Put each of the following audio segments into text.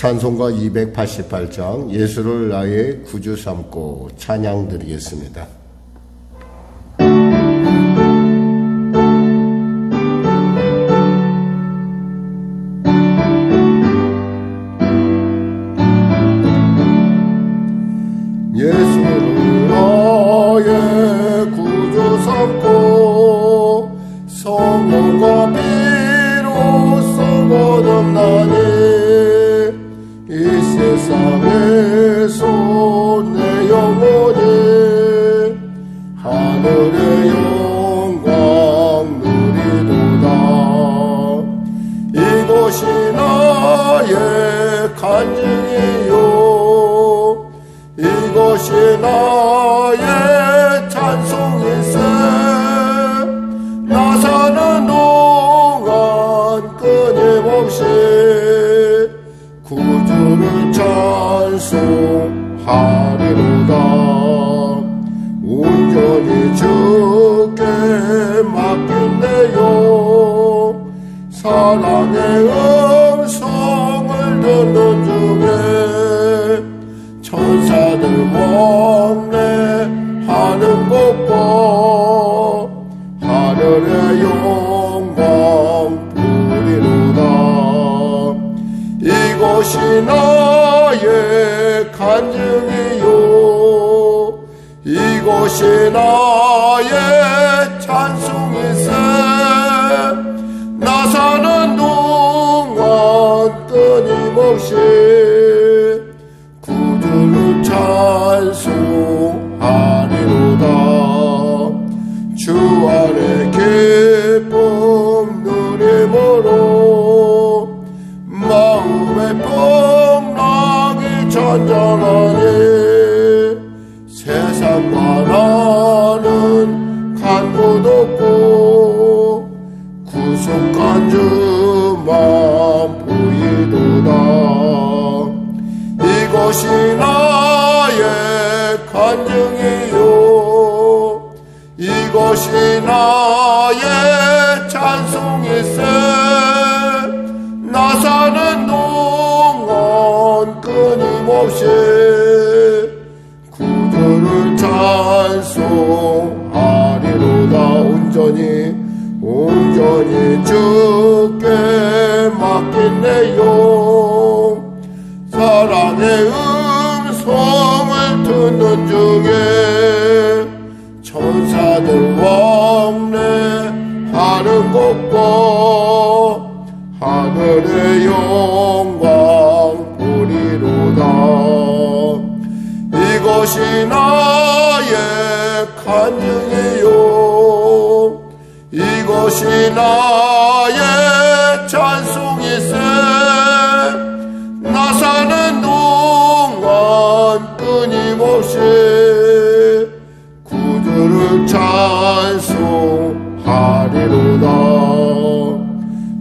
찬송가 288장 예수를 나의 구주 삼고 찬양 드리겠습니다. 예수를 나의 구주 삼고 성령과 피로 거듭나니 이 세상에서 내 영혼이 하늘의 영광 누리도다. 이곳이 나의 간증이요 이것이 나의 찬송일세. 나 사는 동안 끊임없이 구주를 찬송하리로다. 온전히 주께 맡긴내요. 사랑의 음성을 듣는 중에 천사들 왕래하는 것과 하늘의 영광 보리로다. 이것이 나의 간증이요 이것이 나의 찬송일세. 나 사는 동안 끊임없이 구주를 찬송하리로다. 주 안에 기쁨 누림으로 마음의 풍랑이 잔잔하니 세상과 나는 간곳 없고 구속한 주만 보이도다. 이것이 나의 간증이요 이것이 나의 찬송일세. 나 사는 동안 끊임없이 구주를 찬송하리로다. 온전히 주께 맡긴내요. 사랑의 음성을 듣는 중에 천사들 왕래하는 것과 하늘의 영광 보리로다. 이것이 나의 간증이요 이것이 나의 찬송일세. 나 사는 동안 끊임없이 구주를 찬송하리로다.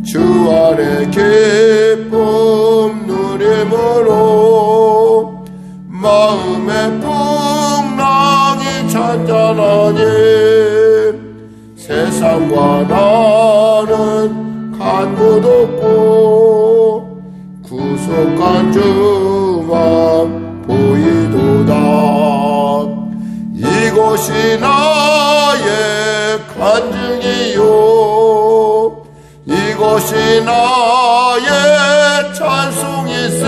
주 안에 기쁨 누림으로 마음의 풍랑이 잔잔하니 세상과 나는 간곳 없고 구속한 주만 보이도다. 이것이 나의 간증이요 이것이 나의 찬송일세.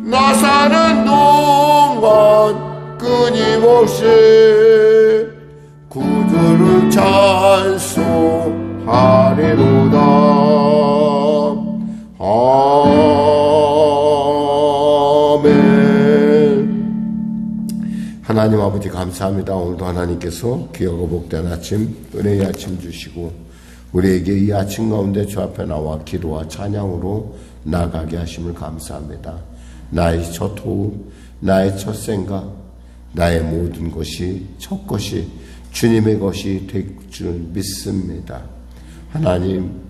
나 사는 동안 끊임없이 구주를 찬송하리로다. 아멘. 하나님 아버지 감사합니다. 오늘도 하나님께서 귀하고 복된 아침 은혜의 아침 주시고 우리에게 이 아침 가운데 주 앞에 나와 기도와 찬양으로 나가게 하심을 감사합니다. 나의 첫 호흡 나의 첫 생각 나의 모든 것이 첫 것이 주님의 것이 될 줄 믿습니다. 하나님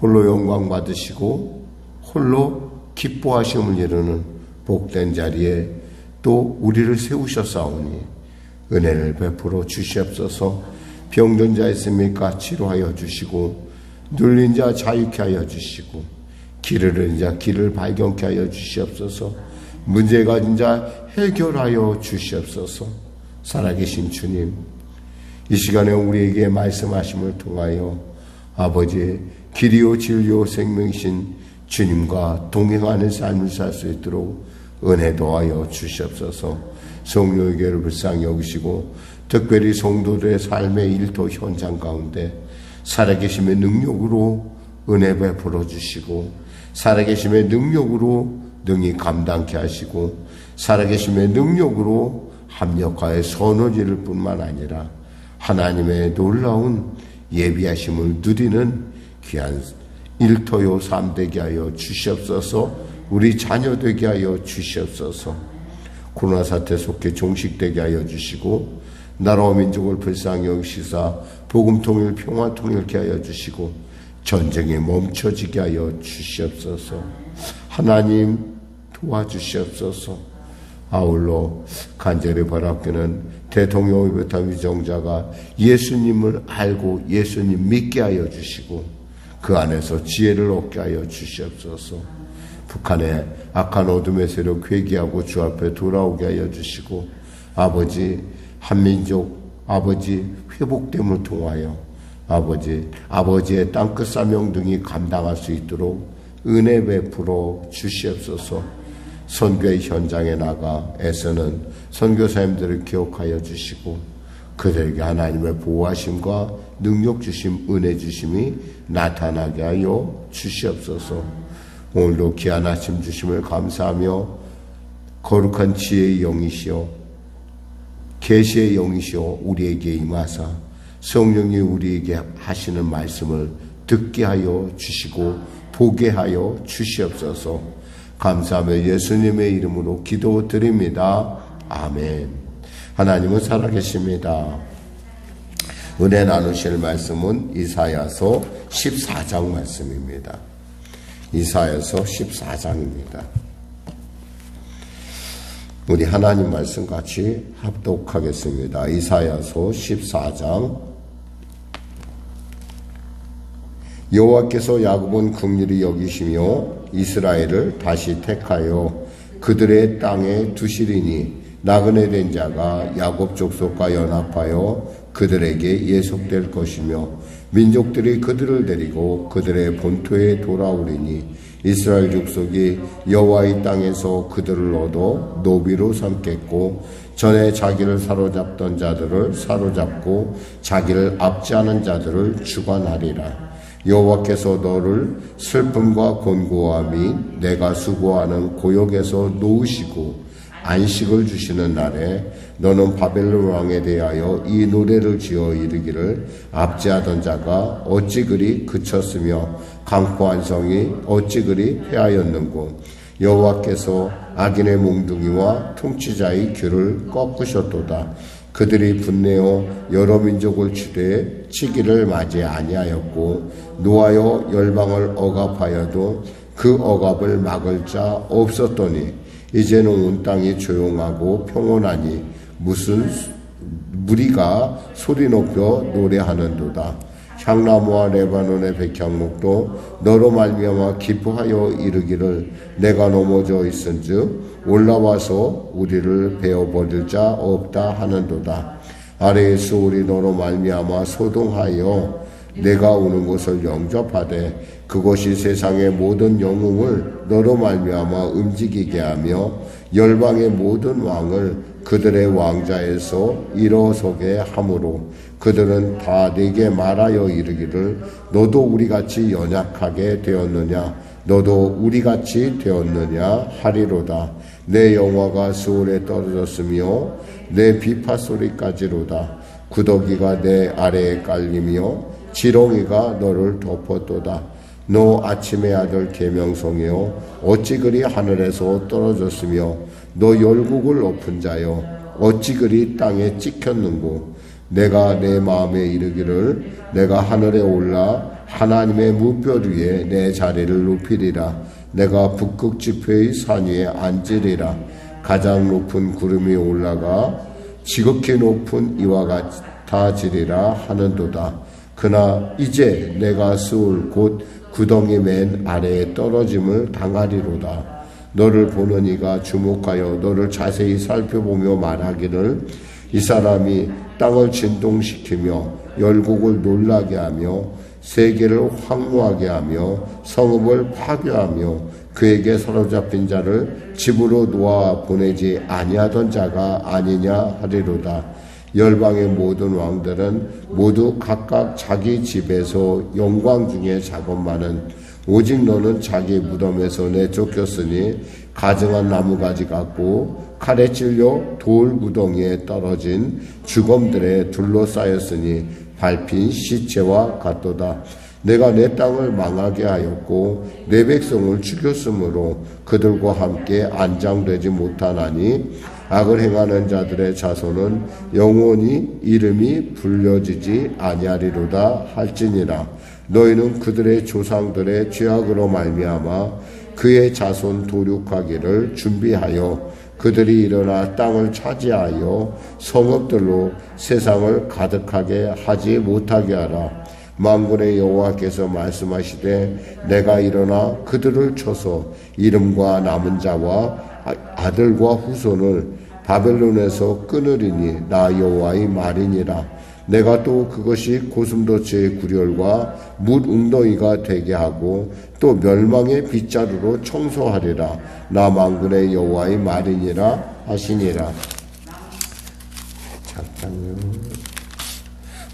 홀로 영광 받으시고 홀로 기뻐하심을 이루는 복된 자리에 또 우리를 세우셨사오니 은혜를 베풀어 주시옵소서. 병든 자 있습니까? 치료하여 주시고 눌린 자 자유케 하여 주시고 길을 잃은 자 길을 발견케 하여 주시옵소서. 문제가 가진 자 해결하여 주시옵소서. 살아계신 주님, 이 시간에 우리에게 말씀하심을 통하여 아버지 길이요 진리요 생명이신 주님과 동행하는 삶을 살 수 있도록 은혜 도하여 주시옵소서. 성령의 교회를 불쌍히 여기시고 특별히 성도들의 삶의 일터 현장 가운데 살아계심의 능력으로 은혜 베풀어 주시고 살아계심의 능력으로 능히 감당케 하시고 살아계심의 능력으로 합력하여 선을 이룰 뿐만 아니라 하나님의 놀라운 예비하심을 누리는 귀한 일터요 삶 되게 하여 주시옵소서. 우리 자녀 되게 하여 주시옵소서. 코로나 사태 속에 종식되게 하여 주시고 나라와 민족을 불쌍히 여기시사 복음 통일 평화 통일케 하여 주시고 전쟁이 멈춰지게 하여 주시옵소서. 하나님 도와주시옵소서. 아울러 간절히 바라기는 대통령을 비롯한 위정자가 예수님을 알고 예수님 믿게 하여 주시고 그 안에서 지혜를 얻게 하여 주시옵소서. 북한의 악한 어둠의 세력 회개하고 주 앞에 돌아오게 하여 주시고 아버지 한민족 아버지 회복됨을 통하여 아버지의 땅끝 사명 등이 감당할 수 있도록 은혜 베풀어 주시옵소서. 선교의 현장에 나가 애쓰는 선교사님들을 기억하여 주시고 그들에게 하나님의 보호하심과 능력 주심, 은혜 주심이 나타나게 하여 주시옵소서. 오늘도 귀한 아침 주심을 감사하며 거룩한 지혜의 영이시여 계시의 영이시여 우리에게 임하사 성령이 우리에게 하시는 말씀을 듣게 하여 주시고 보게 하여 주시옵소서. 감사하며 예수님의 이름으로 기도드립니다. 아멘. 하나님은 살아계십니다. 은혜 나누실 말씀은 이사야서 14장 말씀입니다. 이사야서 14장입니다. 우리 하나님 말씀 같이 합독하겠습니다. 이사야서 14장. 여호와께서 야곱은 긍휼히 여기시며 이스라엘을 다시 택하여 그들의 땅에 두시리니 나그네 된 자가 야곱 족속과 연합하여 그들에게 예속될 것이며 민족들이 그들을 데리고 그들의 본토에 돌아오리니 이스라엘 족속이 여호와의 땅에서 그들을 얻어 노비로 삼겠고 전에 자기를 사로잡던 자들을 사로잡고 자기를 압제하는 자들을 주관하리라. 여호와께서 너를 슬픔과 곤고함이 내가 수고하는 고역에서 놓으시고 안식을 주시는 날에 너는 바벨론 왕에 대하여 이 노래를 지어 이르기를 압제하던 자가 어찌 그리 그쳤으며 강포한 성이 어찌 그리 패하였는고 여호와께서 악인의 몽둥이와 통치자의 귀를 꺾으셨도다. 그들이 분내어 여러 민족을 치되 치기를 맞이 아니하였고 노하여 열방을 억압하여도 그 억압을 막을 자 없었더니 이제는 온 땅이 조용하고 평온하니 무슨 무리가 소리 높여 노래하는도다. 향나무와 레바논의 백향목도 너로 말미암아 기뻐하여 이르기를 내가 넘어져 있은즉 올라와서 우리를 베어버릴 자 없다 하는도다. 아래의 소울이 너로 말미암아 소동하여 내가 오는 곳을 영접하되 그것이 세상의 모든 영웅을 너로 말미암아 움직이게 하며 열방의 모든 왕을 그들의 왕자에서 일어서게 하므로 그들은 다 네게 말하여 이르기를 너도 우리같이 연약하게 되었느냐 너도 우리같이 되었느냐 하리로다. 내 영화가 수월에 떨어졌으며 내 비파 소리까지로다. 구더기가 내 아래에 깔리며 지렁이가 너를 덮었도다. 너 아침의 아들 계명성이여 어찌 그리 하늘에서 떨어졌으며 너 열국을 높은 자여 어찌 그리 땅에 찍혔는고 내가 내 마음에 이르기를 내가 하늘에 올라 하나님의 무별 위에 내 자리를 높이리라. 내가 북극 지표의 산 위에 앉으리라. 가장 높은 구름이 올라가 지극히 높은 이와 같아지리라 하는도다. 그러나 이제 내가 수울 곧 구덩이 맨 아래에 떨어짐을 당하리로다. 너를 보는 이가 주목하여 너를 자세히 살펴보며 말하기를 이 사람이 땅을 진동시키며 열국을 놀라게 하며 세계를 황무하게 하며 성읍을 파괴하며 그에게 사로잡힌 자를 집으로 놓아 보내지 아니하던 자가 아니냐 하리로다. 열방의 모든 왕들은 모두 각각 자기 집에서 영광 중에 작업만은 오직 너는 자기 무덤에서 내쫓겼으니 가증한 나무가지 같고 칼에 찔려 돌 구덩이에 떨어진 죽음들에 둘러싸였으니 밟힌 시체와 같도다. 내가 내 땅을 망하게 하였고 내 백성을 죽였으므로 그들과 함께 안장되지 못하나니 악을 행하는 자들의 자손은 영원히 이름이 불려지지 아니하리로다 할지니라. 너희는 그들의 조상들의 죄악으로 말미암아 그의 자손 도륙하기를 준비하여 그들이 일어나 땅을 차지하여 성읍들로 세상을 가득하게 하지 못하게 하라. 만군의 여호와께서 말씀하시되 내가 일어나 그들을 쳐서 이름과 남은 자와 아들과 후손을 바벨론에서 끊으리니 나 여호와의 말이니라. 내가 또 그것이 고슴도치의 구렬과 물 웅덩이가 되게 하고 또 멸망의 빗자루로 청소하리라. 나 만군의 여호와의 말이니라 하시니라. 잠깐요.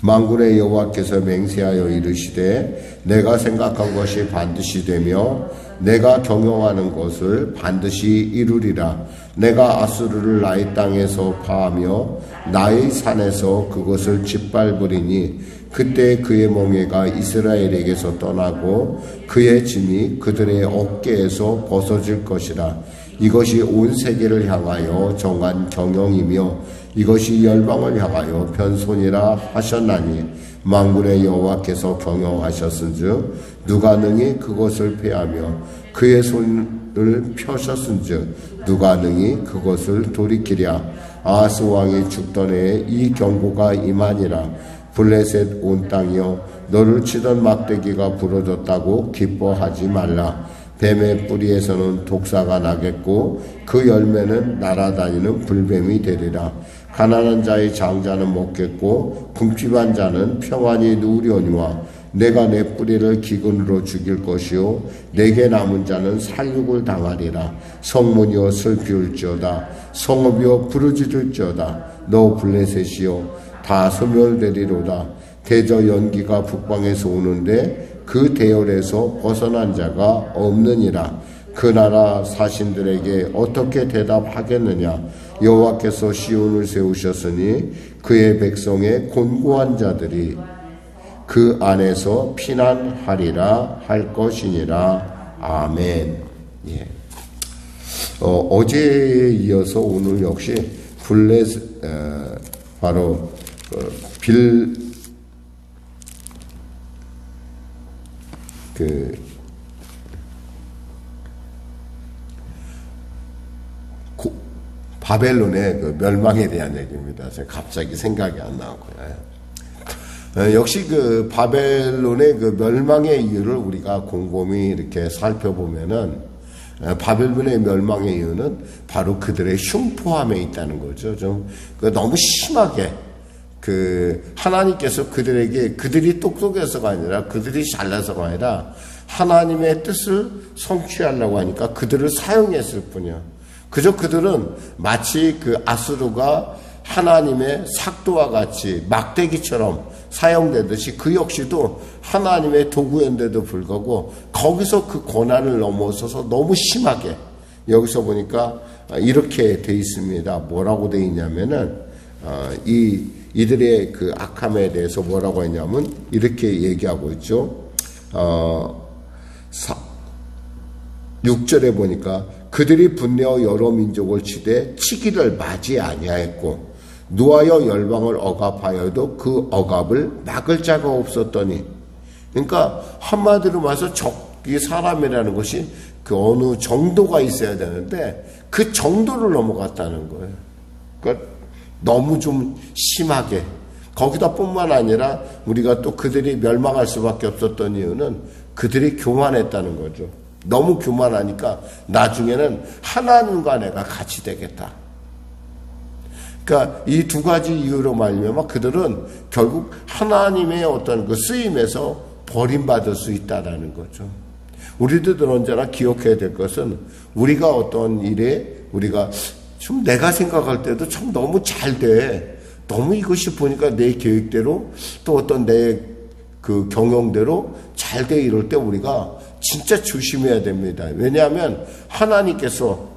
만군의 여호와께서 맹세하여 이르시되 내가 생각한 것이 반드시 되며 내가 경영하는 것을 반드시 이루리라. 내가 아수르를 나의 땅에서 파하며 나의 산에서 그것을 짓밟으리니 그때 그의 멍에가 이스라엘에게서 떠나고 그의 짐이 그들의 어깨에서 벗어질 것이라. 이것이 온 세계를 향하여 정한 경영이며 이것이 열방을 향하여 편손이라 하셨나니 만군의 여호와께서 경영하셨은즉 누가 능히 그것을 패하며 그의 손을 펴셨은즉 누가 능히 그것을 돌이키랴. 아하스 왕이 죽던 해에 이 경고가 임하니라. 블레셋 온 땅이여 너를 치던 막대기가 부러졌다고 기뻐하지 말라. 뱀의 뿌리에서는 독사가 나겠고 그 열매는 날아다니는 불뱀이 되리라. 가난한 자의 장자는 먹겠고 궁핍한 자는 평안히 누우려니와 내가 내 뿌리를 기근으로 죽일 것이요 내게 남은 자는 살육을 당하리라. 성문이여 슬피울지어다. 성읍이여 부르짖을지어다. 너 블레셋이여 다 소멸되리로다. 대저 연기가 북방에서 오는데 그 대열에서 벗어난 자가 없느니라. 그 나라 사신들에게 어떻게 대답하겠느냐. 여호와께서 시온을 세우셨으니 그의 백성의 곤고한 자들이 그 안에서 피난하리라 할 것이니라. 아멘. 예. 어제에 이어서 오늘 역시 바로 바벨론의 그 멸망에 대한 얘기입니다. 제가 갑자기 생각이 안 나고요. 역시 그 바벨론의 그 멸망의 이유를 우리가 곰곰이 이렇게 살펴보면은 바벨론의 멸망의 이유는 바로 그들의 흉포함에 있다는 거죠. 좀 너무 심하게 하나님께서 그들이 똑똑해서가 아니라 그들이 잘나서가 아니라 하나님의 뜻을 성취하려고 하니까 그들을 사용했을 뿐이야. 그저 그들은 마치 그 아수르가 하나님의 삭도와 같이 막대기처럼 사용되듯이 그 역시도 하나님의 도구였는데도 불구하고 거기서 그 고난을 넘어서서 너무 심하게 여기서 보니까 이렇게 돼 있습니다. 뭐라고 돼 있냐면은 이들의 그 악함에 대해서 뭐라고 했냐면 이렇게 얘기하고 있죠. 6절에 보니까 그들이 분내어 여러 민족을 치되 치기를 맞이 아니하였고 누하여 열방을 억압하여도 그 억압을 막을 자가 없었더니, 그러니까 한마디로 말해서 이 사람이라는 것이 그 어느 정도가 있어야 되는데 그 정도를 넘어갔다는 거예요. 그러니까 너무 좀 심하게 거기다 뿐만 아니라 우리가 또 그들이 멸망할 수밖에 없었던 이유는 그들이 교만했다는 거죠. 너무 교만하니까 나중에는 하나님과 내가 같이 되겠다. 그러니까 이 두 가지 이유로 말미암아 그들은 결국 하나님의 어떤 그 쓰임에서 버림받을 수 있다라는 거죠. 우리들 언제나 기억해야 될 것은 우리가 어떤 일에 우리가 좀 내가 생각할 때도 참 너무 잘 돼. 너무 이것이 보니까 내 계획대로 또 어떤 내 그 경영대로 잘 돼 이럴 때 우리가 진짜 조심해야 됩니다. 왜냐하면 하나님께서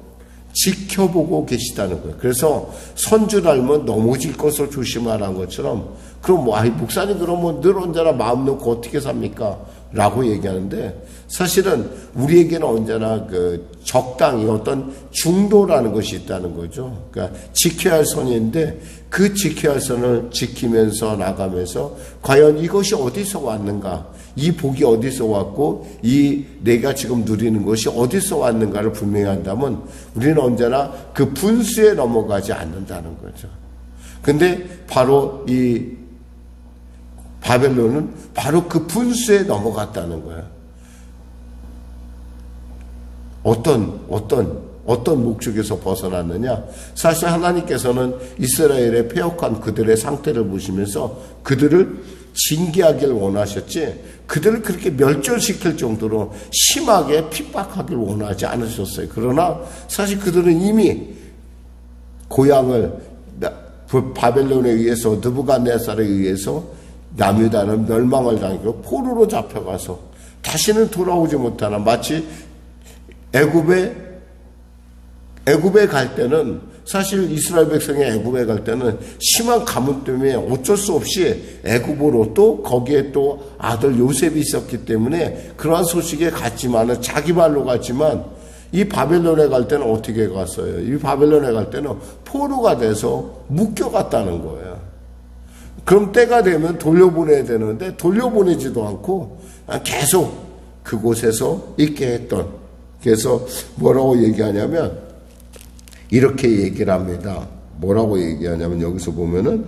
지켜보고 계시다는 거예요. 그래서 선주 닮은 넘어질 것을 조심하라는 것처럼 그럼 뭐 목사님 그러면 늘 언제나 마음 놓고 어떻게 삽니까? 라고 얘기하는데 사실은 우리에게는 언제나 그 적당히 어떤 중도라는 것이 있다는 거죠. 그러니까 지켜야 할 선이 있는데 그 지켜야 할 선을 지키면서 나가면서 과연 이것이 어디서 왔는가? 이 복이 어디서 왔고 이 내가 지금 누리는 것이 어디서 왔는가를 분명히 한다면 우리는 언제나 그 분수에 넘어가지 않는다는 거죠. 근데 바로 이 바벨론은 바로 그 분수에 넘어갔다는 거예요. 어떤 목적에서 벗어났느냐? 사실 하나님께서는 이스라엘의 패역한 그들의 상태를 보시면서 그들을 징계하길 원하셨지 그들을 그렇게 멸절시킬 정도로 심하게 핍박하길 원하지 않으셨어요. 그러나 사실 그들은 이미 고향을 바벨론에 의해서 느부갓네살에 의해서 남유다는 멸망을 당하고 포로로 잡혀가서 다시는 돌아오지 못하나 마치 애굽에 갈 때는 사실 이스라엘 백성이 애굽에 갈 때는 심한 가뭄 때문에 어쩔 수 없이 애굽으로 또 거기에 또 아들 요셉이 있었기 때문에 그러한 소식에 갔지만은 자기 발로 갔지만 이 바벨론에 갈 때는 어떻게 갔어요? 이 바벨론에 갈 때는 포로가 돼서 묶여갔다는 거예요. 그럼 때가 되면 돌려보내야 되는데 돌려보내지도 않고 계속 그곳에서 있게 했던. 그래서 뭐라고 얘기하냐면 이렇게 얘기를 합니다. 뭐라고 얘기하냐면 여기서 보면은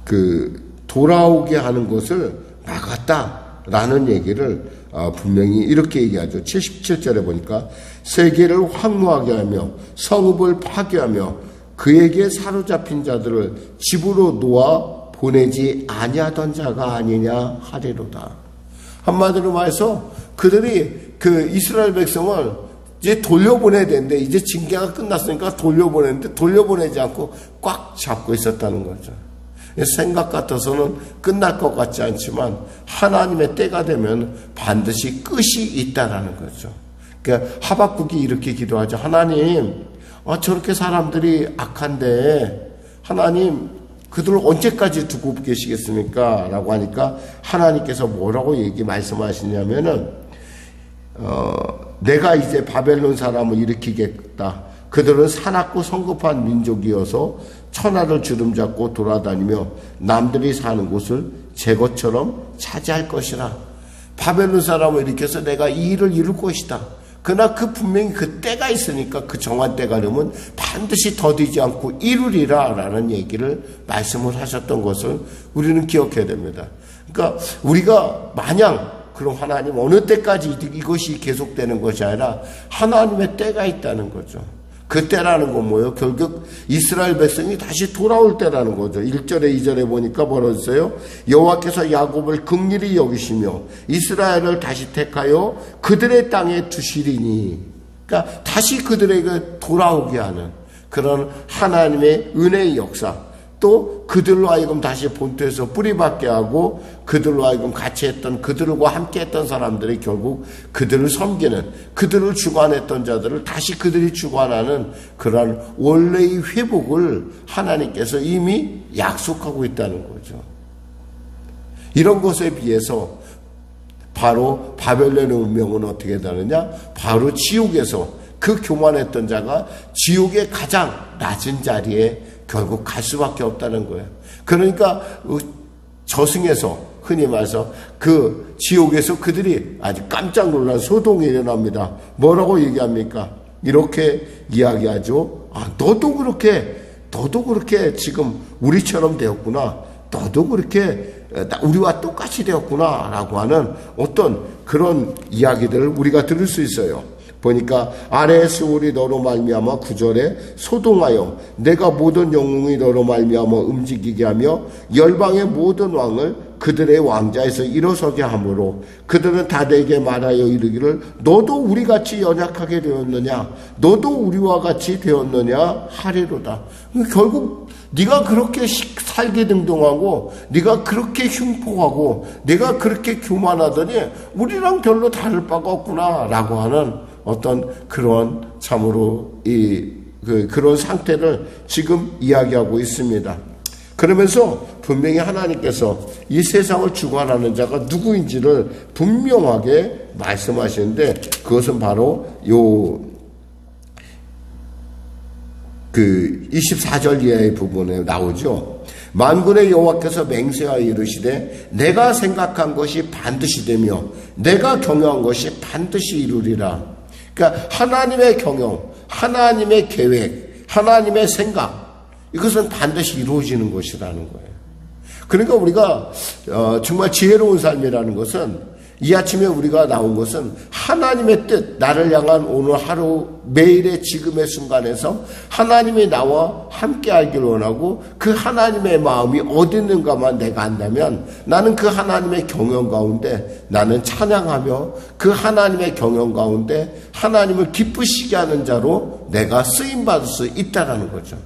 그 돌아오게 하는 것을 막았다라는 얘기를 분명히 이렇게 얘기하죠. 77절에 보니까 세계를 황무하게 하며 성읍을 파괴하며 그에게 사로잡힌 자들을 집으로 놓아 보내지 아니하던 자가 아니냐 하리로다. 한마디로 말해서 그들이 그 이스라엘 백성을 이제 돌려보내야 되는데 이제 징계가 끝났으니까 돌려보내는데 돌려보내지 않고 꽉 잡고 있었다는 거죠. 생각 같아서는 끝날 것 같지 않지만 하나님의 때가 되면 반드시 끝이 있다라는 거죠. 그러니까 하박국이 이렇게 기도하죠. 하나님, 저렇게 사람들이 악한데 하나님 그들을 언제까지 두고 계시겠습니까? 라고 하니까 하나님께서 뭐라고 말씀하시냐면은 내가 이제 바벨론 사람을 일으키겠다. 그들은 사납고 성급한 민족이어서 천하를 주름잡고 돌아다니며 남들이 사는 곳을 제 것처럼 차지할 것이라. 바벨론 사람을 일으켜서 내가 이 일을 이룰 것이다. 그러나 그 분명히 그 때가 있으니까 그 정한 때가 되면 반드시 더디지 않고 이루리라 라는 얘기를 말씀을 하셨던 것을 우리는 기억해야 됩니다. 그러니까 우리가 마냥 그럼 하나님 어느 때까지 이것이 계속되는 것이 아니라 하나님의 때가 있다는 거죠. 그 때라는 건 뭐예요? 결국 이스라엘 백성이 다시 돌아올 때라는 거죠. 1절에 2절에 보니까 뭐라고 했어요? 여호와께서 야곱을 긍휼히 여기시며 이스라엘을 다시 택하여 그들의 땅에 두시리니. 그러니까 다시 그들에게 돌아오게 하는 그런 하나님의 은혜의 역사. 또 그들로 하여금 다시 본토에서 뿌리박게 하고 그들로 하여금 같이 했던 그들과 함께 했던 사람들이 결국 그들을 섬기는 그들을 주관했던 자들을 다시 그들이 주관하는 그런 원래의 회복을 하나님께서 이미 약속하고 있다는 거죠. 이런 것에 비해서 바로 바벨론의 운명은 어떻게 되느냐? 바로 지옥에서 그 교만했던 자가 지옥의 가장 낮은 자리에 결국 갈 수밖에 없다는 거예요. 그러니까 저승에서 흔히 말해서 그 지옥에서 그들이 아주 깜짝 놀란 소동이 일어납니다. 뭐라고 얘기합니까? 이렇게 이야기하죠. 너도 그렇게 지금 우리처럼 되었구나. 너도 그렇게 우리와 똑같이 되었구나라고 하는 어떤 그런 이야기들을 우리가 들을 수 있어요. 보니까 아래의 수월이 너로 말미암아 9절에 소동하여 내가 모든 영웅이 너로 말미암아 움직이게 하며 열방의 모든 왕을 그들의 왕자에서 일어서게 하므로 그들은 다 내게 말하여 이르기를 너도 우리같이 연약하게 되었느냐 너도 우리와 같이 되었느냐 하리로다. 결국 네가 그렇게 살기 등등하고 네가 그렇게 흉폭하고 네가 그렇게 교만하더니 우리랑 별로 다를 바가 없구나라고 하는 어떤 그런 참으로 그런 상태를 지금 이야기하고 있습니다. 그러면서 분명히 하나님께서 이 세상을 주관하는 자가 누구인지를 분명하게 말씀하시는데 그것은 바로 24절 이하의 부분에 나오죠. 만군의 여호와께서 맹세하여 이르시되 내가 생각한 것이 반드시 되며 내가 경영한 것이 반드시 이루리라. 그러니까 하나님의 경영, 하나님의 계획, 하나님의 생각 이것은 반드시 이루어지는 것이라는 거예요. 그러니까 우리가 정말 지혜로운 삶이라는 것은 이 아침에 우리가 나온 것은 하나님의 뜻, 나를 향한 오늘 하루 매일의 지금의 순간에서 하나님이 나와 함께 하길 원하고 그 하나님의 마음이 어디 있는가만 내가 안다면 나는 그 하나님의 경영 가운데 나는 찬양하며 그 하나님의 경영 가운데 하나님을 기쁘시게 하는 자로 내가 쓰임받을 수 있다는 거죠.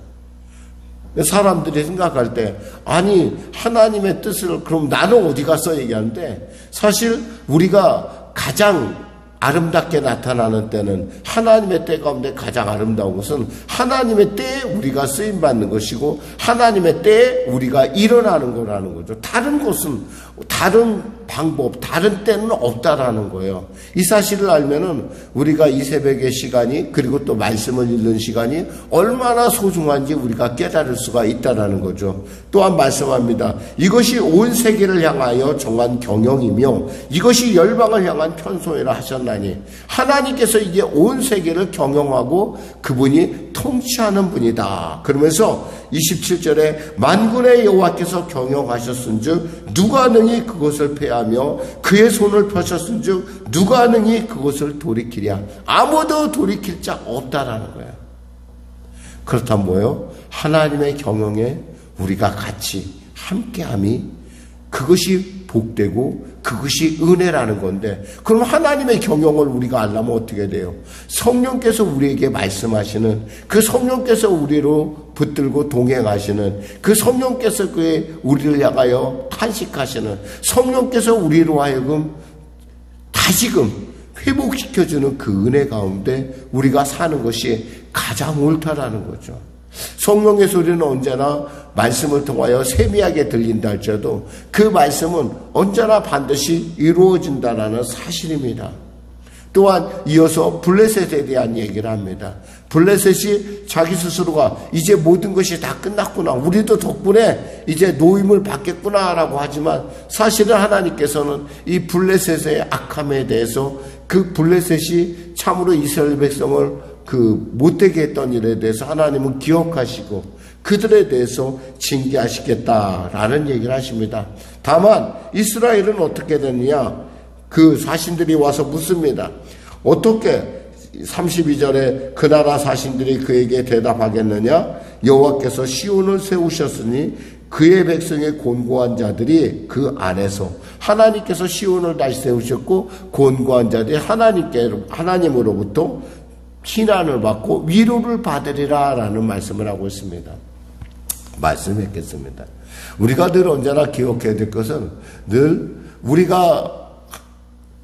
사람들이 생각할 때 아니 하나님의 뜻을 그럼 나는 어디 가서 얘기하는데 사실 우리가 가장 아름답게 나타나는 때는 하나님의 때 가운데 가장 아름다운 것은 하나님의 때에 우리가 쓰임받는 것이고 하나님의 때에 우리가 일어나는 거라는 거죠. 다른 것은 다른 방법, 다른 때는 없다라는 거예요. 이 사실을 알면은 우리가 이 새벽의 시간이 그리고 또 말씀을 읽는 시간이 얼마나 소중한지 우리가 깨달을 수가 있다라는 거죠. 또한 말씀합니다. 이것이 온 세계를 향하여 정한 경영이며 이것이 열방을 향한 편소이라 하셨나니 하나님께서 이제 온 세계를 경영하고 그분이 통치하는 분이다. 그러면서 27절에 만군의 여호와께서 경영하셨은즉 누가 능히 그것을 패하며 그의 손을 펴셨은즉 누가 능히 그것을 돌이키랴. 아무도 돌이킬 자 없다라는 거예요. 그렇다면 뭐예요? 하나님의 경영에 우리가 같이 함께함이 그것이 복되고 그것이 은혜라는 건데 그럼 하나님의 경영을 우리가 알려면 어떻게 돼요? 성령께서 우리에게 말씀하시는 그 성령께서 우리로 붙들고 동행하시는 그 성령께서 우리를 향하여 탄식하시는 성령께서 우리로 하여금 다시금 회복시켜주는 그 은혜 가운데 우리가 사는 것이 가장 옳다라는 거죠. 성령의 소리는 언제나 말씀을 통하여 세미하게 들린다 할지라도 그 말씀은 언제나 반드시 이루어진다라는 사실입니다. 또한 이어서 블레셋에 대한 얘기를 합니다. 블레셋이 자기 스스로가 이제 모든 것이 다 끝났구나, 우리도 덕분에 이제 노임을 받겠구나라고 하지만 사실은 하나님께서는 이 블레셋의 악함에 대해서 그 블레셋이 참으로 이스라엘 백성을 못되게 했던 일에 대해서 하나님은 기억하시고 그들에 대해서 징계하시겠다라는 얘기를 하십니다. 다만 이스라엘은 어떻게 되느냐? 그 사신들이 와서 묻습니다. 어떻게 32절에 그 나라 사신들이 그에게 대답하겠느냐? 여호와께서 시온을 세우셨으니 그의 백성의 곤고한 자들이 그 안에서 하나님께서 시온을 다시 세우셨고 곤고한 자들이 하나님으로부터 희난을 받고 위로를 받으리라 라는 말씀을 하고 있습니다. 말씀했겠습니다. 우리가 늘 언제나 기억해야 될 것은 늘 우리가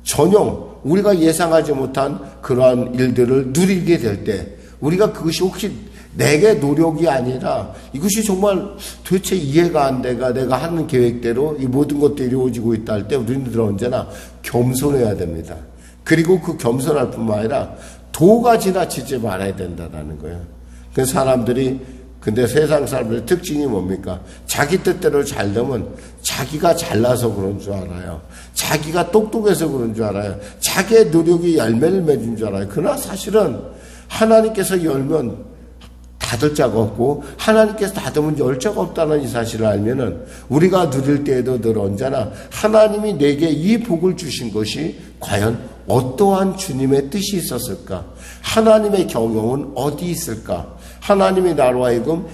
전혀 우리가 예상하지 못한 그러한 일들을 누리게 될 때 우리가 그것이 혹시 내게 노력이 아니라 이것이 정말 도대체 이해가 안 돼가 내가 하는 계획대로 이 모든 것들이 이루어지고 있다 할 때 우리는 언제나 겸손해야 됩니다. 그리고 그 겸손할 뿐만 아니라 도가 지나치지 말아야 된다는 거예요. 그 사람들이 근데 세상 사람들의 특징이 뭡니까? 자기 뜻대로 잘 되면 자기가 잘나서 그런 줄 알아요. 자기가 똑똑해서 그런 줄 알아요. 자기의 노력이 열매를 맺은 줄 알아요. 그러나 사실은 하나님께서 열면 다 닫을 자가 없고 하나님께서 닫으면 열 자가 없다는 이 사실을 알면은 우리가 누릴 때에도 늘 언제나 하나님이 내게 이 복을 주신 것이 과연 어떠한 주님의 뜻이 있었을까? 하나님의 경영은 어디 있을까? 하나님이 나로 하여금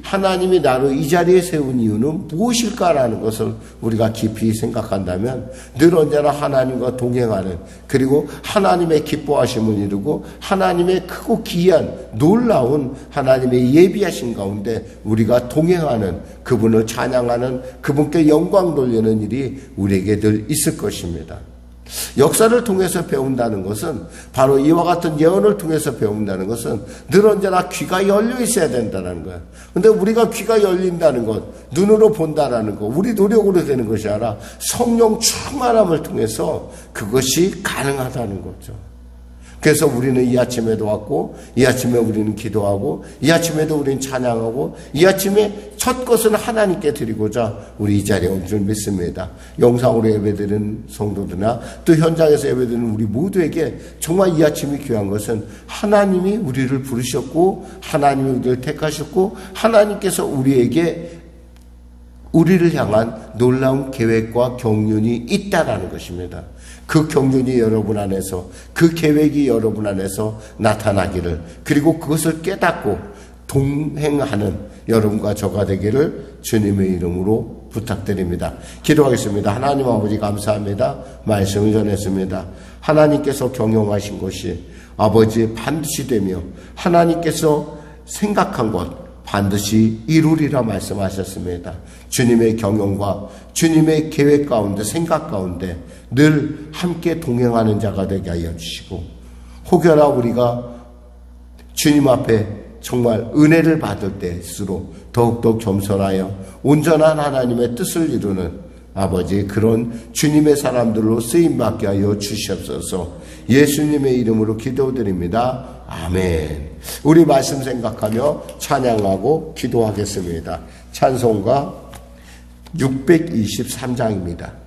하나님이 나를 이 자리에 세운 이유는 무엇일까라는 것을 우리가 깊이 생각한다면 늘 언제나 하나님과 동행하는, 그리고 하나님의 기뻐하심을 이루고 하나님의 크고 기이한 놀라운 하나님의 예비하신 가운데 우리가 동행하는, 그분을 찬양하는, 그분께 영광 돌리는 일이 우리에게 늘 있을 것입니다. 역사를 통해서 배운다는 것은, 바로 이와 같은 예언을 통해서 배운다는 것은 늘 언제나 귀가 열려 있어야 된다는 거야. 근데 우리가 귀가 열린다는 것, 눈으로 본다라는 것, 우리 노력으로 되는 것이 아니라 성령 충만함을 통해서 그것이 가능하다는 거죠. 그래서 우리는 이 아침에도 왔고, 이 아침에 우리는 기도하고, 이 아침에도 우리는 찬양하고, 이 아침에 첫 것은 하나님께 드리고자 우리 이 자리에 온 줄 믿습니다. 영상으로 예배드리는 성도들이나 또 현장에서 예배드리는 우리 모두에게 정말 이 아침이 귀한 것은 하나님이 우리를 부르셨고, 하나님이 우리를 택하셨고, 하나님께서 우리를 향한 놀라운 계획과 경륜이 있다라는 것입니다. 그 경륜이 여러분 안에서, 그 계획이 여러분 안에서 나타나기를, 그리고 그것을 깨닫고 동행하는 여러분과 저가 되기를 주님의 이름으로 부탁드립니다. 기도하겠습니다. 하나님 아버지 감사합니다. 말씀을 전했습니다. 하나님께서 경영하신 것이 아버지 반드시 되며 하나님께서 생각한 것 반드시 이루리라 말씀하셨습니다. 주님의 경영과 주님의 계획 가운데, 생각 가운데 늘 함께 동행하는 자가 되게 하여 주시고, 혹여나 우리가 주님 앞에 정말 은혜를 받을 때일수록 더욱더 겸손하여 온전한 하나님의 뜻을 이루는 아버지, 그런 주님의 사람들로 쓰임받게 하여 주시옵소서. 예수님의 이름으로 기도드립니다. 아멘. 우리 말씀 생각하며 찬양하고 기도하겠습니다. 찬송가 623장입니다.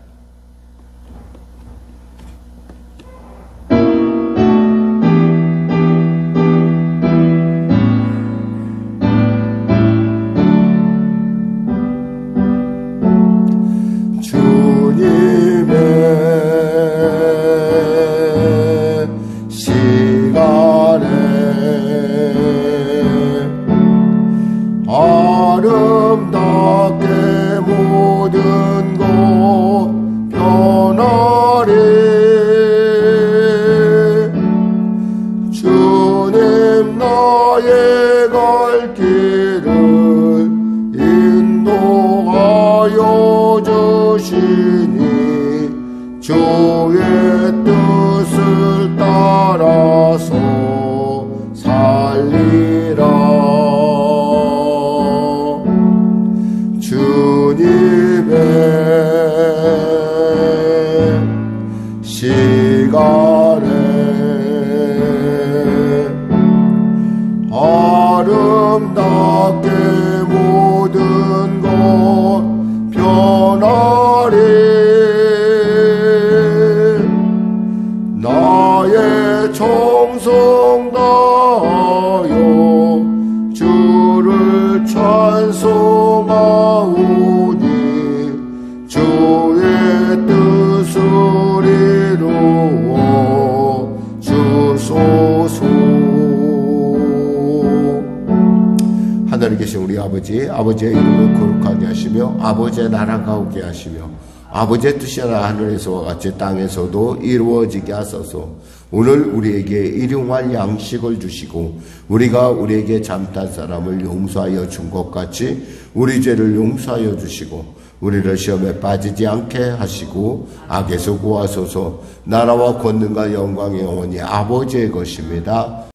아버지의 이름을 거룩하게 하시며 아버지의 나라가 오게 하시며 아버지의 뜻이 하늘에서와 같이 땅에서도 이루어지게 하소서. 오늘 우리에게 일용할 양식을 주시고 우리가 우리에게 잘못한 사람을 용서하여 준 것 같이 우리 죄를 용서하여 주시고 우리를 시험에 빠지지 않게 하시고 악에서 구하소서. 나라와 권능과 영광이 영원히 아버지의 것입니다.